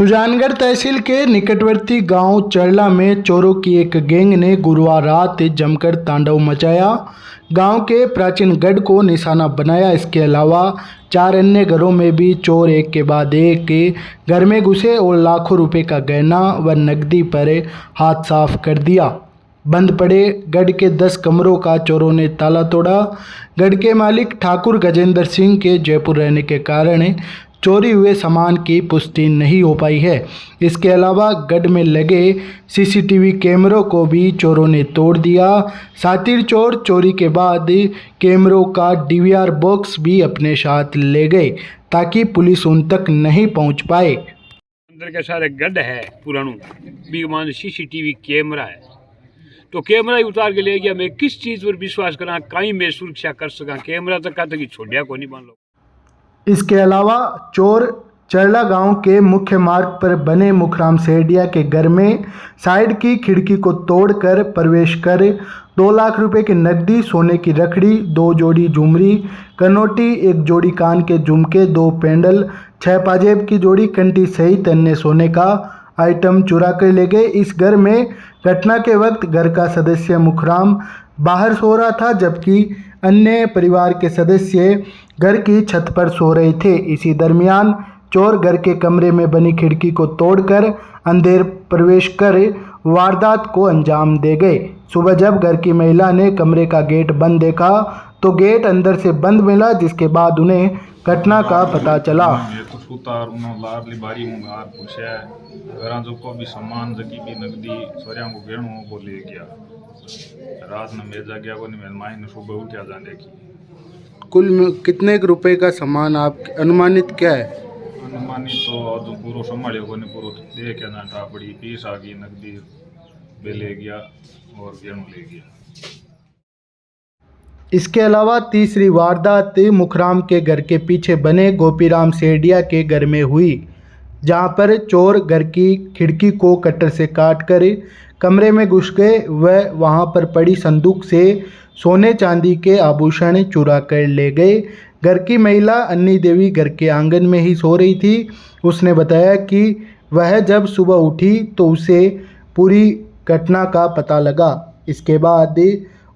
सुजानगढ़ तहसील के निकटवर्ती गांव चरला में चोरों की एक गैंग ने गुरुवार रात जमकर तांडव मचाया। गांव के प्राचीन गढ़ को निशाना बनाया। इसके अलावा 4 अन्य घरों में भी चोर एक के बाद एक घर में घुसे और लाखों रुपए का गहना व नकदी पर हाथ साफ कर दिया। बंद पड़े गढ़ के 10 कमरों का चोरों ने ताला तोड़ा। गढ़ के मालिक ठाकुर गजेंद्र सिंह के जयपुर रहने के कारण चोरी हुए सामान की पुष्टि नहीं हो पाई है। इसके अलावा गढ़ में लगे सीसीटीवी कैमरों को भी चोरों ने तोड़ दिया। सातिर चोर चोरी के बाद कैमरों का डीवीआर बॉक्स भी अपने साथ ले गए ताकि पुलिस उन तक नहीं पहुंच पाए। अंदर के सारे गढ़ है पुरानों बीगमान सीसीटीवी कैमरा है, तो कैमरा ही उतार के ले गया। मैं किस चीज़ पर विश्वास करा, कहीं मैं सुरक्षा कर सका, कैमरा तक का तक छोड़िया को नहीं मान लो। इसके अलावा चोर चरला गांव के मुख्य मार्ग पर बने मुखराम सेडिया के घर में साइड की खिड़की को तोड़कर प्रवेश कर 2 लाख रुपए की नकदी, सोने की रखड़ी, 2 जोड़ी झुमरी, कनोटी, 1 जोड़ी कान के झुमके, 2 पेंडल, 6 पाजेब की जोड़ी कंठी सहित अन्य सोने का आइटम चुरा कर ले गए। इस घर में घटना के वक्त घर का सदस्य मुखराम बाहर सो रहा था, जबकि अन्य परिवार के सदस्य घर की छत पर सो रहे थे। इसी दरमियान चोर घर के कमरे में बनी खिड़की को तोड़कर अंदर प्रवेश कर वारदात को अंजाम दे गए। सुबह जब घर की महिला ने कमरे का गेट बंद देखा तो गेट अंदर से बंद मिला, जिसके बाद उन्हें घटना का पता चला। जो को भी सामान जकी भी नकदी सोरिया को गेणो को ले गया। रात में मेजा गया को नहीं माई ने सुबह उठा जाने की। कुल कितने रुपए का सामान आप अनुमानित क्या है? अनुमानित तो जो पूरा संभालियो को नहीं, पूरा दे के ना था पड़ी पीस आ गई, नकदी बे ले गया और गेणो ले गया। इसके अलावा तीसरी वारदात मुखराम के घर के पीछे बने गोपीराम सेडिया के घर में हुई, जहां पर चोर घर की खिड़की को कटर से काटकर कमरे में घुस गए। वह वहां पर पड़ी संदूक से सोने चांदी के आभूषण चुरा कर ले गए। घर की महिला अन्नी देवी घर के आंगन में ही सो रही थी। उसने बताया कि वह जब सुबह उठी तो उसे पूरी घटना का पता लगा। इसके बाद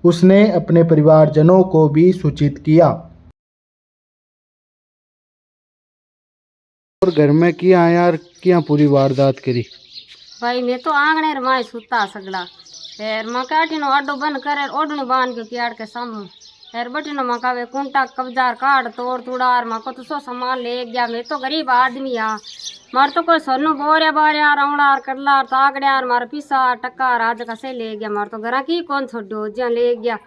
उसने अपने परिवारजनों को भी सूचित किया। और घर में किया यार क्या पूरी वारदात करी भाई, मैं तो आंगने रमाए सुता सगड़ा फिर माँ काटिनो अड्डो बंद करे ओढ़ने बांध के कियाड़ के सामू फिर बटिनो माँ का वे कुंटा कब्जार काट तोड़ तुड़ार माँ को तो सो सामान ले गया। मैं तो गरीब आदमी हाँ, मार तो कोई सोनू बोरिया बारिया रौड़ार करलार तागड़ियार मार पिसा टक्का राज का से ले गया। मार तो घर की कौन छोड़ो ज्या ले गया।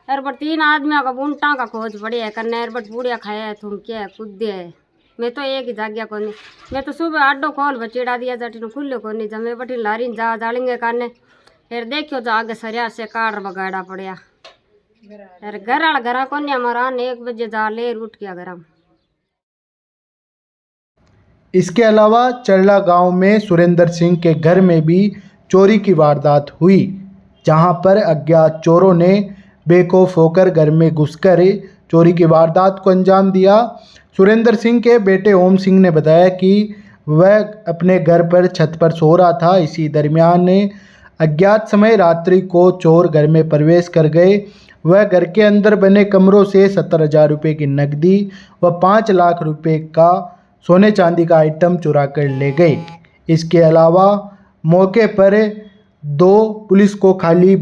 एर बट 3 आदमियों का बुंटा का खोज पड़े है करने एर बट बूढ़िया खाया तुम क्या कूदे है। मैं तो एक ही जाग्या को नहीं, मैं तो सुबह अड्डो खोल बचेड़ा दिया जाटी खुले को नहीं जमे बटी लारी जा जालेंगे काने फिर देखियो जो आगे सरिया से कार बगाड़ा पड़िया। यार घर आला घरा को नहीं हमारा 1 बजे जा ले उठ गया घर। इसके अलावा चरला गांव में सुरेंद्र सिंह के घर में भी चोरी की वारदात हुई, जहां पर अज्ञात चोरों ने बेखौफ होकर घर में घुसकर चोरी की वारदात को अंजाम दिया। सुरेंद्र सिंह के बेटे ओम सिंह ने बताया कि वह अपने घर पर छत पर सो रहा था। इसी दरमियान अज्ञात समय रात्रि को चोर घर में प्रवेश कर गए। वह घर के अंदर बने कमरों से 70,000 रुपये की नकदी व 5 लाख रुपए का सोने चांदी का आइटम चुरा कर ले गए। इसके अलावा मौके पर 2 पुलिस को खाली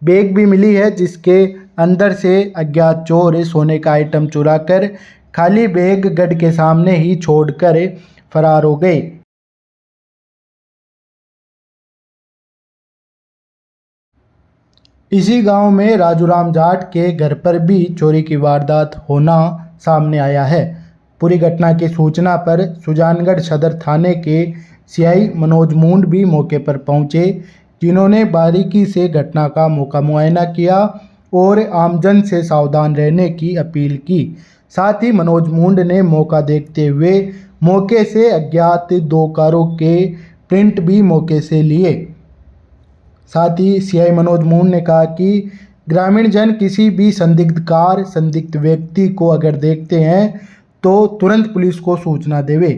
बैग भी मिली है, जिसके अंदर से अज्ञात चोर सोने का आइटम चुरा कर खाली बैग गढ़ के सामने ही छोड़कर फरार हो गए। इसी गांव में राजूराम जाट के घर पर भी चोरी की वारदात होना सामने आया है। पूरी घटना की सूचना पर सुजानगढ़ सदर थाने के सीआई मनोज मुंड भी मौके पर पहुंचे, जिन्होंने बारीकी से घटना का मौका मुआयना किया और आमजन से सावधान रहने की अपील की। साथ ही मनोज मुंड ने मौका देखते हुए मौके से अज्ञात 2 कारों के प्रिंट भी मौके से लिए। साथ ही सीआई मनोज मुंड ने कहा कि ग्रामीण जन किसी भी संदिग्ध कार, संदिग्ध व्यक्ति को अगर देखते हैं तो तुरंत पुलिस को सूचना देवे।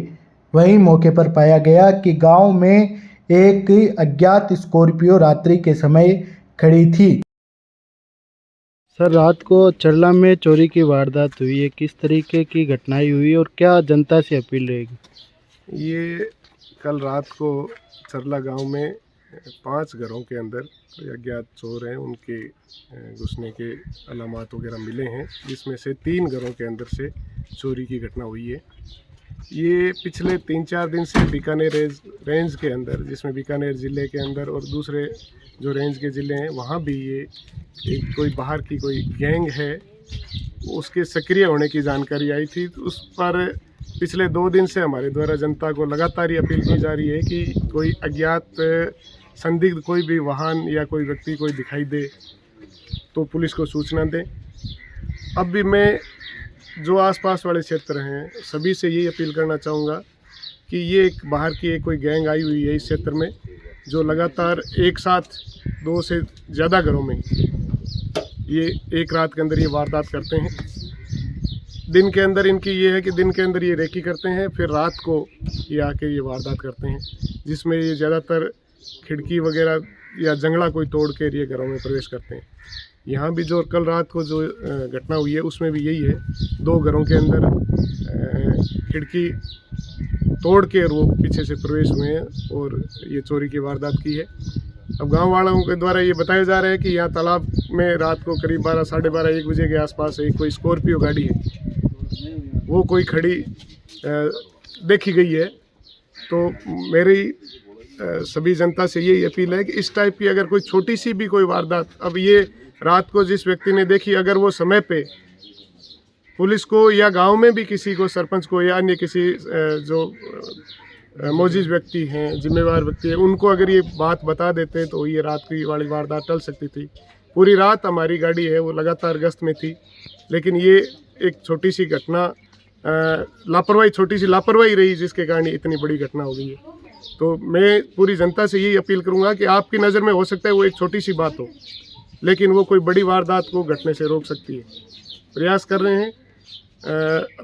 वहीं मौके पर पाया गया कि गांव में एक अज्ञात स्कॉर्पियो रात्रि के समय खड़ी थी। सर, रात को चरला में चोरी की वारदात हुई है, किस तरीके की घटनाएं हुई और क्या जनता से अपील रहेगी? ये कल रात को चरला गांव में 5 घरों के अंदर कोई अज्ञात चोर हैं, उनके घुसने के अलामात वगैरह मिले हैं, जिसमें से 3 घरों के अंदर से चोरी की घटना हुई है। ये पिछले 3-4 दिन से बीकानेर रेंज के अंदर, जिसमें बीकानेर ज़िले के अंदर और दूसरे जो रेंज के ज़िले हैं वहाँ भी ये एक कोई बाहर की कोई गैंग है, उसके सक्रिय होने की जानकारी आई थी। तो उस पर पिछले 2 दिन से हमारे द्वारा जनता को लगातार ये अपील की जा रही है कि कोई अज्ञात संदिग्ध कोई भी वाहन या कोई व्यक्ति कोई दिखाई दे तो पुलिस को सूचना दें। अब भी मैं जो आसपास वाले क्षेत्र हैं सभी से यही अपील करना चाहूँगा कि ये एक बाहर की एक कोई गैंग आई हुई है इस क्षेत्र में, जो लगातार एक साथ 2 से ज़्यादा घरों में ये एक रात के अंदर ये वारदात करते हैं। दिन के अंदर इनकी ये है कि दिन के अंदर ये रेकी करते हैं, फिर रात को ये आके ये वारदात करते हैं, जिसमें ये ज़्यादातर खिड़की वगैरह या जंगला कोई तोड़ के ये घरों में प्रवेश करते हैं। यहाँ भी जो कल रात को जो घटना हुई है उसमें भी यही है, 2 घरों के अंदर खिड़की तोड़ के वो पीछे से प्रवेश हुए हैं और ये चोरी की वारदात की है। अब गांव वालों के द्वारा ये बताया जा रहा है कि यहाँ तालाब में रात को करीब 12, साढ़े 12, 1 बजे के आसपास एक कोई स्कॉर्पियो गाड़ी है, वो कोई खड़ी देखी गई है। तो मेरी सभी जनता से यही अपील है कि इस टाइप की अगर कोई छोटी सी भी कोई वारदात, अब ये रात को जिस व्यक्ति ने देखी, अगर वो समय पे पुलिस को या गांव में भी किसी को, सरपंच को या अन्य किसी जो मौजूद व्यक्ति हैं, जिम्मेवार व्यक्ति हैं, उनको अगर ये बात बता देते तो ये रात की वाली वारदात टल सकती थी। पूरी रात हमारी गाड़ी है वो लगातार गश्त में थी, लेकिन ये एक छोटी सी घटना छोटी सी लापरवाही रही, जिसके कारण इतनी बड़ी घटना हो गई है। तो मैं पूरी जनता से यही अपील करूंगा कि आपकी नज़र में हो सकता है वो एक छोटी सी बात हो, लेकिन वो कोई बड़ी वारदात को घटने से रोक सकती है। प्रयास कर रहे हैं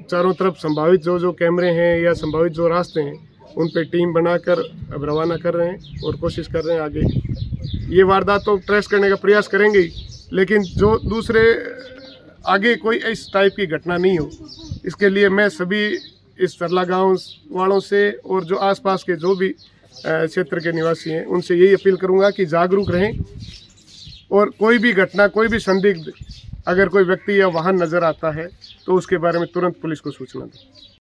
चारों तरफ संभावित जो कैमरे हैं या संभावित जो रास्ते हैं उन पे टीम बनाकर अब रवाना कर रहे हैं और कोशिश कर रहे हैं आगे ये वारदात तो ट्रेस करने का प्रयास करेंगे ही, लेकिन जो दूसरे आगे कोई इस टाइप की घटना नहीं हो, इसके लिए मैं सभी इस चरला गांव वालों से और जो आसपास के जो भी क्षेत्र के निवासी हैं उनसे यही अपील करूंगा कि जागरूक रहें और कोई भी घटना, कोई भी संदिग्ध अगर कोई व्यक्ति या वाहन नज़र आता है तो उसके बारे में तुरंत पुलिस को सूचना दें।